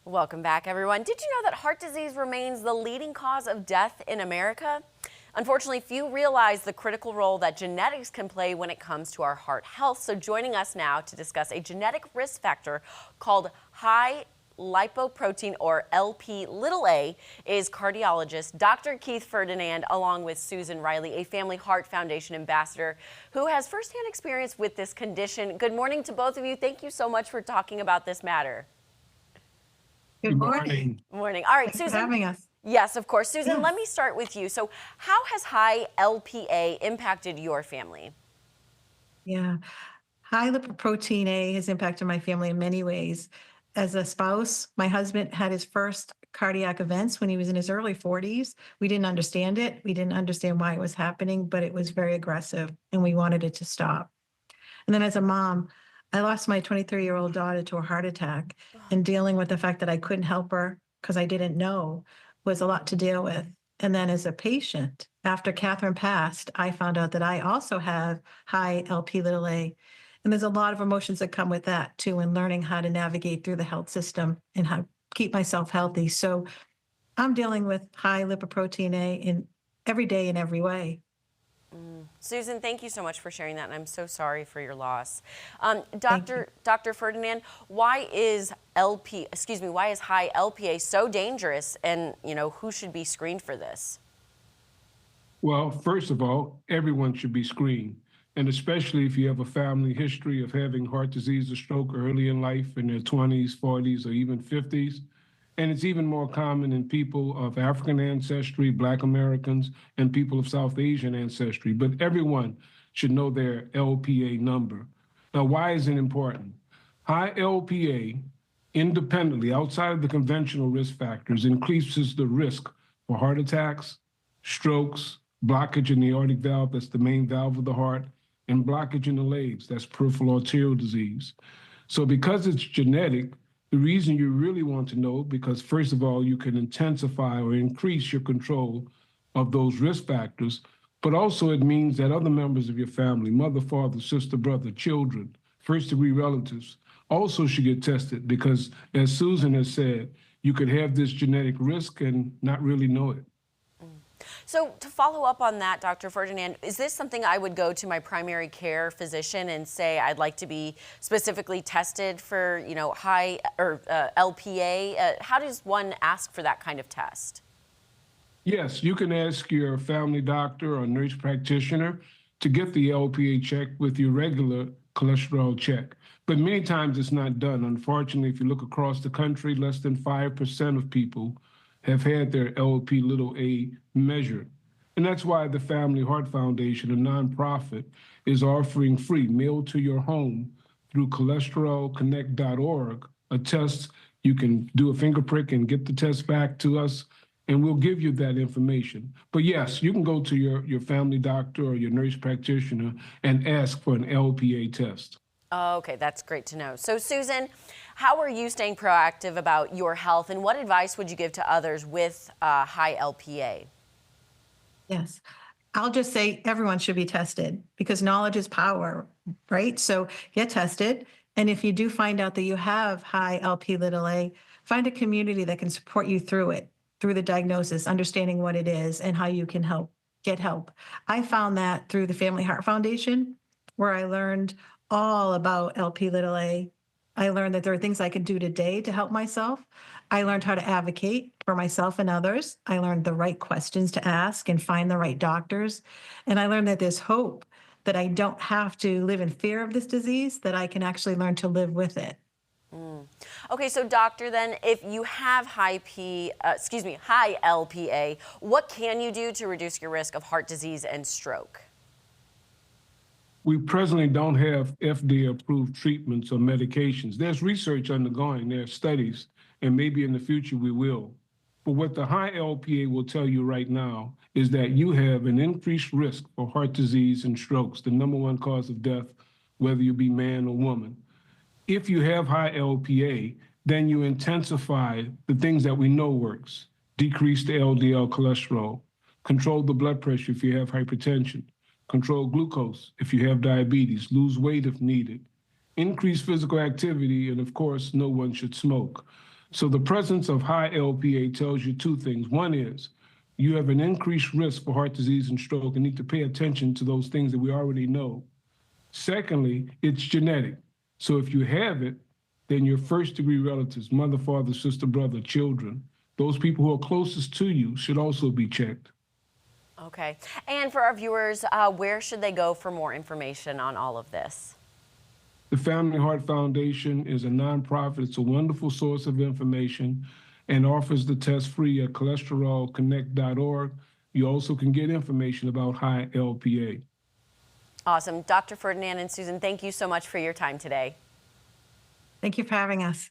Welcome back, everyone. Did you know that heart disease remains the leading cause of death in America? Unfortunately, few realize the critical role that genetics can play when it comes to our heart health. So joining us now to discuss a genetic risk factor called high lipoprotein, or Lp(a), is cardiologist Dr. Keith Ferdinand, along with Susan Riley, a Family Heart Foundation ambassador who has firsthand experience with this condition. Good morning to both of you. Thank you so much for talking about this matter. Good morning. Morning. All right, Thanks for Susan. having us. Yes, of course. Susan, Yes. let me start with you. So how has high Lpa impacted your family? Yeah. High lipoprotein A has impacted my family in many ways. As a spouse, my husband had his first cardiac events when he was in his early 40s. We didn't understand it. We didn't understand why it was happening, but it was very aggressive and we wanted it to stop. And then as a mom, I lost my 23-year-old daughter to a heart attack, and dealing with the fact that I couldn't help her because I didn't know was a lot to deal with. And then as a patient, after Catherine passed, I found out that I also have high Lp(a). And there's a lot of emotions that come with that too, and learning how to navigate through the health system and how to keep myself healthy. So I'm dealing with high lipoprotein A in every day in every way. Susan, thank you so much for sharing that, and I'm so sorry for your loss. Thank you. Dr. Ferdinand, why is high Lpa so dangerous, and who should be screened for this? Well, first of all, everyone should be screened, and especially if you have a family history of having heart disease or stroke early in life, in their 20s, 40s, or even 50s. And it's even more common in people of African ancestry, Black Americans, and people of South Asian ancestry. But everyone should know their Lpa number. Now, why is it important? High Lpa, independently, outside of the conventional risk factors, increases the risk for heart attacks, strokes, blockage in the aortic valve, that's the main valve of the heart, and blockage in the legs, that's peripheral arterial disease. So because it's genetic, the reason you really want to know, because first of all, you can intensify or increase your control of those risk factors, but also it means that other members of your family, mother, father, sister, brother, children, first-degree relatives, also should get tested because, as Susan has said, you could have this genetic risk and not really know it. So to follow up on that, Dr. Ferdinand, is this something I would go to my primary care physician and say I'd like to be specifically tested for, high or Lpa? How does one ask for that kind of test? Yes, you can ask your family doctor or nurse practitioner to get the Lpa check with your regular cholesterol check. But many times it's not done. Unfortunately, if you look across the country, less than 5% of people have had their Lp(a) measured. And that's why the Family Heart Foundation, a nonprofit, is offering free, mailed to your home through cholesterolconnect.org, a test. You can do a finger prick and get the test back to us, and we'll give you that information. But yes, you can go to your family doctor or your nurse practitioner and ask for an Lpa test. Okay, that's great to know. So Susan, how are you staying proactive about your health, and what advice would you give to others with high Lpa? Yes. I'll just say everyone should be tested because knowledge is power, right? So get tested. And if you do find out that you have high Lp(a), find a community that can support you through it, through the diagnosis, understanding what it is and how you can get help. I found that through the Family Heart Foundation, where I learned all about Lp(a). I learned that there are things I can do today to help myself. I learned how to advocate for myself and others. I learned the right questions to ask and find the right doctors. And I learned that there's hope, that I don't have to live in fear of this disease, that I can actually learn to live with it. Okay, so doctor, then, if you have high Lpa, what can you do to reduce your risk of heart disease and stroke? We presently don't have FDA-approved treatments or medications. There's research undergoing, there are studies, and maybe in the future we will. But what the high Lpa will tell you right now is that you have an increased risk for heart disease and strokes, the #1 cause of death, whether you be man or woman. If you have high Lpa, then you intensify the things that we know works. Decrease the LDL cholesterol, control the blood pressure if you have hypertension, control glucose if you have diabetes, lose weight if needed, increase physical activity, and of course, no one should smoke. So the presence of high LPA tells you two things. One is you have an increased risk for heart disease and stroke and need to pay attention to those things that we already know. Secondly, it's genetic. So if you have it, then your first degree relatives, mother, father, sister, brother, children, those people who are closest to you should also be checked. Okay. And for our viewers, where should they go for more information on all of this? The Family Heart Foundation is a nonprofit. It's a wonderful source of information and offers the test free at cholesterolconnect.org. You also can get information about high LPA. Awesome. Dr. Ferdinand and Susan, thank you so much for your time today. Thank you for having us.